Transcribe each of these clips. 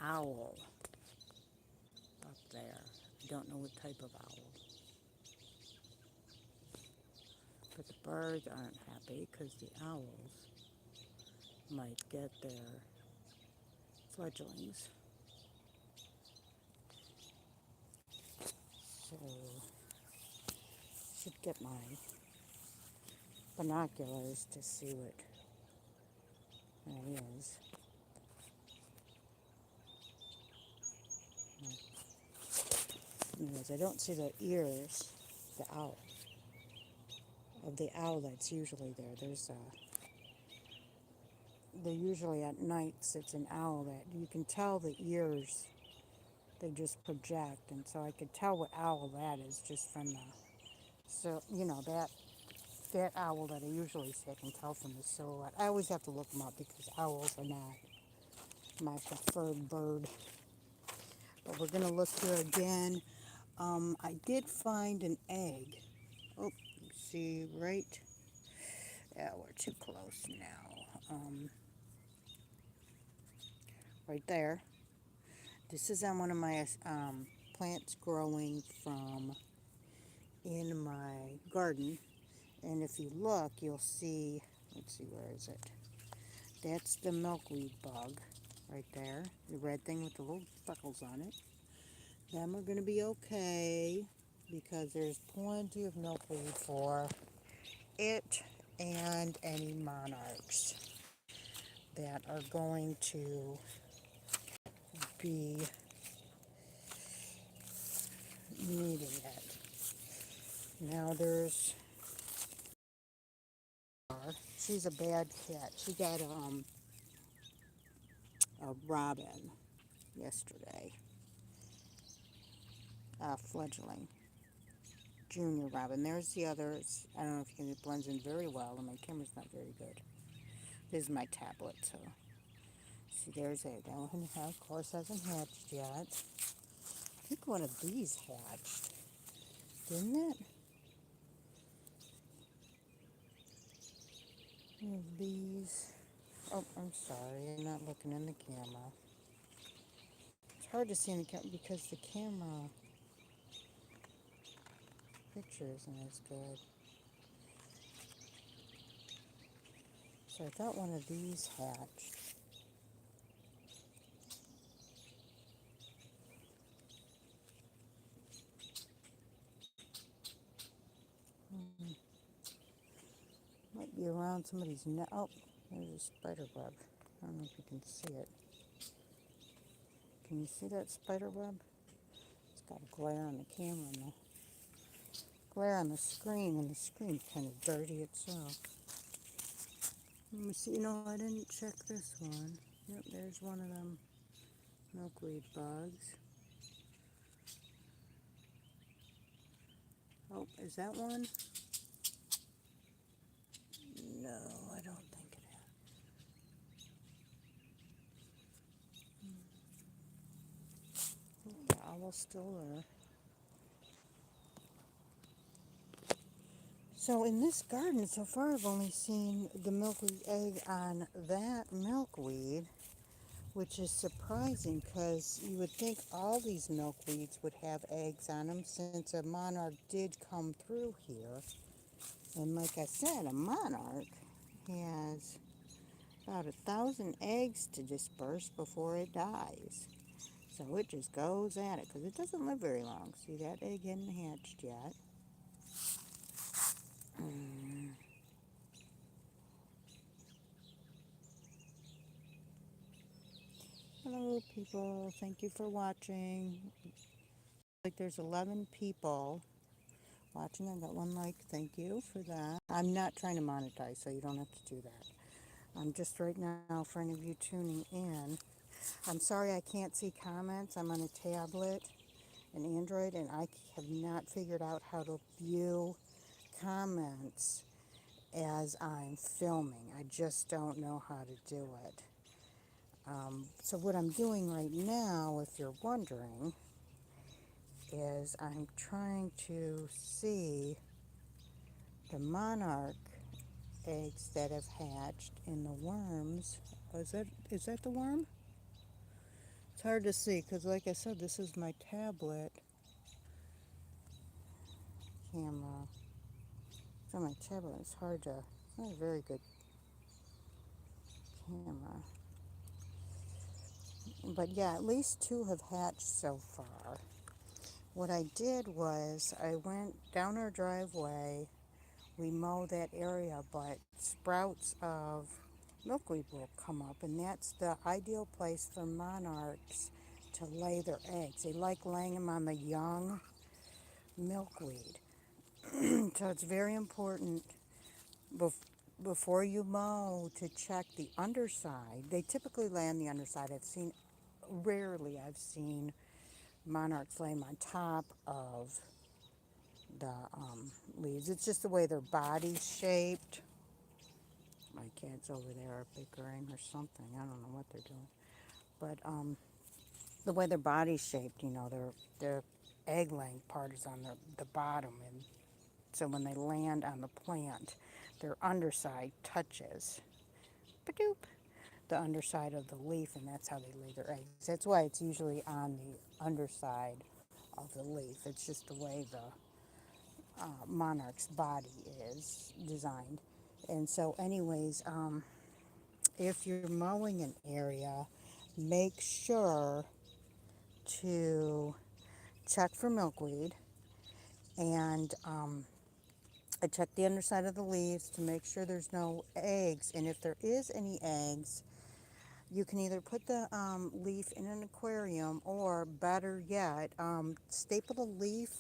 owl up there. I don't know what type of owl. But the birds aren't happy because the owls might get their fledglings. So, should get my binoculars to see what that is. Anyways, I don't see the ears, the owl, of the owl that's usually there. They're usually at nights. It's an owl that you can tell the ears. They just project, and so I could tell what owl that is just from the. So that owl that I usually see, I can tell from the silhouette. I always have to look them up because owls are not my preferred bird. But we're gonna look here again. I did find an egg. Oh, you see right? Yeah, we're too close now. Right there. This is on one of my plants growing from in my garden. And if you look, you'll see, let's see, where is it? That's the milkweed bug right there. The red thing with the little freckles on it. Them are going to be okay because there's plenty of milkweed for it and any monarchs that are going to be needing it. Now there's she's a bad cat. She got a robin yesterday, a fledgling junior robin. There's the others. I don't know if you can. It blends in very well, and my camera's not very good. This is my tablet, so see. There's a that one. Of course, hasn't hatched yet. I think one of these hatched, didn't it? One of these. Oh, I'm sorry. I'm not looking in the camera. It's hard to see in the camera because the camera picture isn't as good. So I thought one of these hatched. Might be around somebody's neck. Oh, there's a spider web. I don't know if you can see it. Can you see that spider web? It's got a glare on the camera and the glare on the screen, and the screen's kind of dirty itself. Let me see. I didn't check this one. Yep, there's one of them milkweed bugs. Oh, is that one? No, I don't think it is. The owl's still there. So in this garden, so far I've only seen the milkweed egg on that milkweed, which is surprising because you would think all these milkweeds would have eggs on them since a monarch did come through here. And like I said, a monarch has about 1,000 eggs to disperse before it dies. So it just goes at it because it doesn't live very long. See, that egg hadn't hatched yet. Hello, people. Thank you for watching. Like there's 11 people watching. I got one like. Thank you for that. I'm not trying to monetize, so you don't have to do that. I'm just right now, for any of you tuning in. I'm sorry I can't see comments. I'm on a tablet, an Android, and I have not figured out how to view comments as I'm filming. I just don't know how to do it. So what I'm doing right now, if you're wondering, is I'm trying to see the monarch eggs that have hatched in the worms. Is that the worm? It's hard to see because, like I said, this is my tablet camera. It's on my tablet. It's hard to. It's not a very good camera. But yeah, at least 2 have hatched so far. What I did was I went down our driveway. We mow that area, but sprouts of milkweed will come up, and that's the ideal place for monarchs to lay their eggs. They like laying them on the young milkweed. So it's very important before you mow to check the underside. They typically lay on the underside. Rarely I've seen monarchs lay them on top of the leaves. It's just the way their body's shaped. My cats over there are bickering or something. I don't know what they're doing. But the way their body's shaped, their egg laying part is on the bottom. And so when they land on the plant, their underside touches the underside of the leaf, and that's how they lay their eggs. That's why it's usually on the underside of the leaf. It's just the way the monarch's body is designed. And so anyways, if you're mowing an area, make sure to check for milkweed. And I check the underside of the leaves to make sure there's no eggs. And if there is any eggs, you can either put the leaf in an aquarium, or better yet, staple the leaf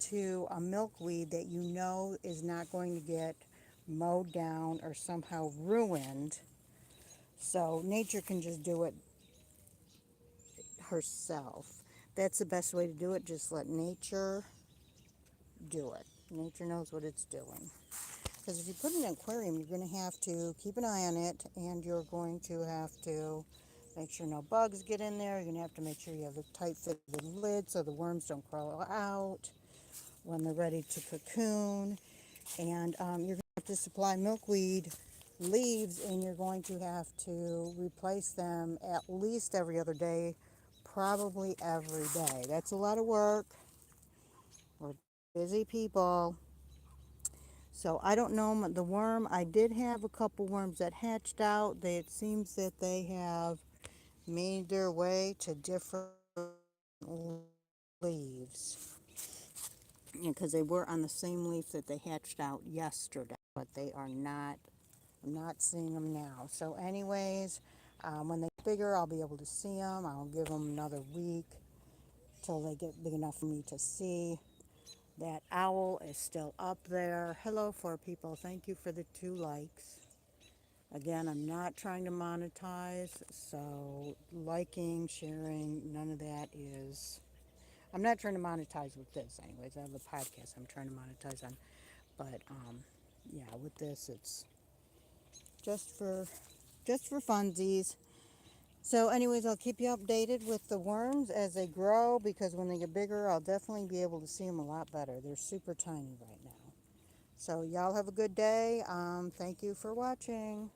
to a milkweed that you know is not going to get mowed down or somehow ruined. So nature can just do it herself. That's the best way to do it. Just let nature do it. Nature knows what it's doing. Because if you put it in an aquarium, you're going to have to keep an eye on it, and you're going to have to make sure no bugs get in there. You're going to have to make sure you have a tight-fitted lid so the worms don't crawl out when they're ready to cocoon. And you're going to have to supply milkweed leaves, and you're going to have to replace them at least every other day, probably every day. That's a lot of work. We're busy people. So I don't know the worm. I did have a couple worms that hatched out. It seems that they have made their way to different leaves, because they were on the same leaf that they hatched out yesterday, but they are not. I'm not seeing them now. So anyways, when they get bigger, I'll be able to see them. I'll give them another week till they get big enough for me to see. That owl is still up there. Hello, 4 people. Thank you for the 2 likes. Again, I'm not trying to monetize, so liking, sharing, none of that is... I'm not trying to monetize with this anyways. I have a podcast I'm trying to monetize on. But, yeah, with this, it's just for funsies. So anyways, I'll keep you updated with the worms as they grow, because when they get bigger, I'll definitely be able to see them a lot better. They're super tiny right now. So y'all have a good day. Thank you for watching.